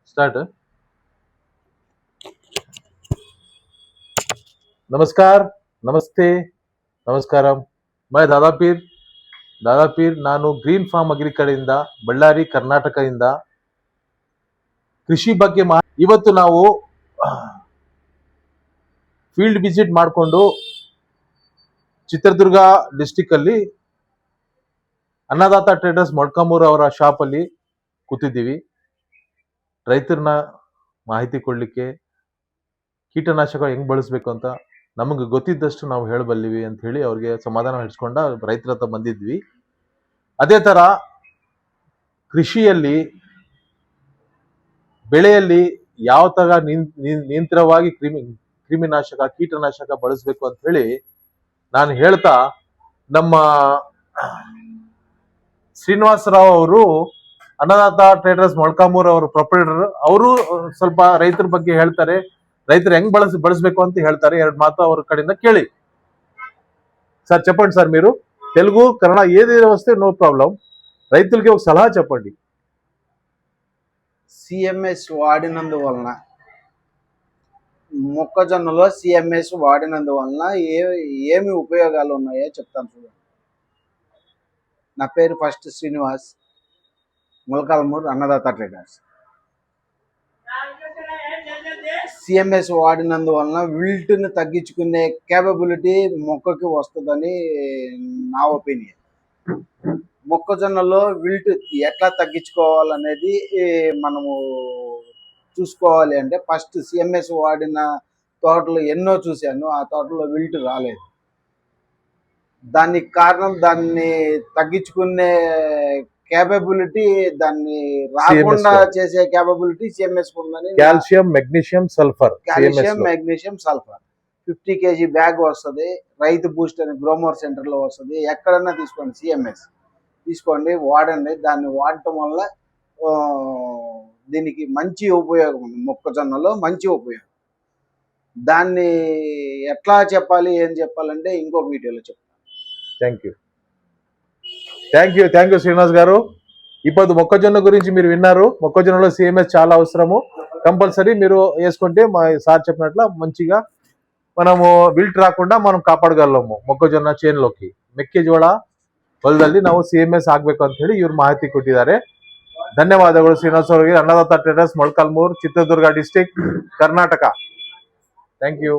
Start. नमस्कार, नमस्ते, नमस्कारम। मैं दादापीर ನಾನು ಗ್ರೀನ್ ಫಾರ್ಮ್ ಅಗ್ರಿ ಕಡೆಯಿಂದ ಬಳ್ಳಾರಿ ಕರ್ನಾಟಕದಿಂದ ಕೃಷಿ ಬಗ್ಗೆ ಇವತ್ತು ನಾವು ಫೀಲ್ಡ್ ವಿಸಿಟ್ ಮಾಡಿಕೊಂಡು ಚಿತ್ರದುರ್ಗ ಡಿಸ್ಟ್ರಿಕ್ಟ್ ಅಲ್ಲಿ ಅನ್ನದಾತ ಟ್ರೇಡರ್ಸ್ ಮೊಳಕಾಮೂರು ಅವರ ಶಾಪ್ ಅಲ್ಲಿ ಕೂತಿದ್ದೀವಿ. ರೈತರನ್ನ ಮಾಹಿತಿ ಕೊಡ್ಲಿಕ್ಕೆ ಕೀಟನಾಶಕ ಹೆಂಗ್ ಬಳಸಬೇಕು ಅಂತ ನಮಗೆ ಗೊತ್ತಿದ್ದಷ್ಟು ನಾವು ಹೇಳಬಲ್ಲಿವಿ ಅಂತ ಹೇಳಿ ಅವ್ರಿಗೆ ಸಮಾಧಾನ ಹೇಳಿಸ್ಕೊಂಡ ರೈತರ ಹತ್ರ ಬಂದಿದ್ವಿ. ಅದೇ ತರ ಕೃಷಿಯಲ್ಲಿ ಬೆಳೆಯಲ್ಲಿ ಯಾವ ತರ ನಿಯಂತ್ರವಾಗಿ ಕ್ರಿಮಿನಾಶಕ ಕೀಟನಾಶಕ ಬಳಸಬೇಕು ಅಂತ ಹೇಳಿ ನಾನು ಹೇಳ್ತಾ, ನಮ್ಮ ಶ್ರೀನಿವಾಸರಾವ್ ಅವರು ಅನ್ನದಾತ ಟ್ರೇಡರ್ಸ್ ಮೊಳಕಾಮೂರು ಅವರು ಪ್ರೊಪರೇಟರ್, ಅವರು ಸ್ವಲ್ಪ ರೈತರ ಬಗ್ಗೆ ಹೇಳ್ತಾರೆ, ರೈತರು ಹೆಂಗ್ ಬಳಸಬೇಕು ಅಂತ ಹೇಳ್ತಾರೆ. ಎರಡು మాతో ಅವ್ರ కಡೆಯಿಂದ ಕೇಳಿ. సార్ చెప్పండి సార్, మీరు తెలుగు కన్నడ ఏదైనా వస్తే నో ప్రాబ్లం, రైతులకి ఒక సలహా చెప్పండి. సిఎంఎస్ వాడినందువలన మొక్కజొన్నలో సిఎంఎస్ వాడినందువలన ఏమి ఉపయోగాలు ఉన్నాయో చెప్తాను చూడండి. నా పేరు ఫస్ట్ శ్రీనివాస్, మొలకాలమూరు అన్నదాత ట్రేడర్స్. సిఎంఎస్ వాడినందువలన విల్ట్ని తగ్గించుకునే కేపబిలిటీ మొక్కకి వస్తుందని నా ఒపీనియన్. మొక్కజొన్నలో విల్ట్ ఎట్లా తగ్గించుకోవాలనేది మనము చూసుకోవాలి అంటే ఫస్ట్ సిఎంఎస్ వాడిన తోటలు ఎన్నో చూశాను, ఆ తోటలో విల్ట్ రాలేదు. దానికి కారణం దాన్ని తగ్గించుకునే కేపబిలిటీ, దాన్ని రాకుండా చేసే కేపబిలిటీ సిఎంఎస్ ఉందని. Calcium magnesium sulphur 50 kg bag వస్తుంది. రైతు బూస్ట్ అని గ్రోమోర్ సెంటర్ లో వస్తుంది. ఎక్కడన్నా తీసుకోండి, సిఎంఎస్ తీసుకోండి, వాడండి. దాన్ని వాడటం వల్ల దీనికి మంచి ఉపయోగం ఉంది, మొక్కజొన్నలో మంచి ఉపయోగం. దాన్ని ఎట్లా చెప్పాలి ఏం చెప్పాలంటే ఇంకొక వీడియోలో చెప్తాను. థ్యాంక్ యూ శ్రీనివాస్ గారు. ఇప్పుడు మొక్కజొన్న గురించి మీరు విన్నారు. మొక్కజొన్నలో సిఎంఎస్ చాలా అవసరము, కంపల్సరీ మీరు వేసుకుంటే మా సార్ చెప్పినట్లు మంచిగా మనము ವಿಲ್ಟ್ ರಾకుండా మనం ಕಾಪಾಡಗಲ್ಲము. ಮೊಕ್ಕಜೊನ್ನ ಚೇನ್ಲೋಕಿ ಮೆಕ್ಕೆಜೋಳ ಹೊಲದಲ್ಲಿ ನಾವು ಸಿಎಂಎಸ್ ಆಗ್ಬೇಕು ಅಂತ ಹೇಳಿ ಇವ್ರು ಮಾಹಿತಿ ಕೊಟ್ಟಿದ್ದಾರೆ. ಧನ್ಯವಾದಗಳು ಶ್ರೀನಿವಾಸ್ ಅವರಿಗೆ. Annadata Traders Molakalmuru, Chitradurga district, Karnataka. Thank you.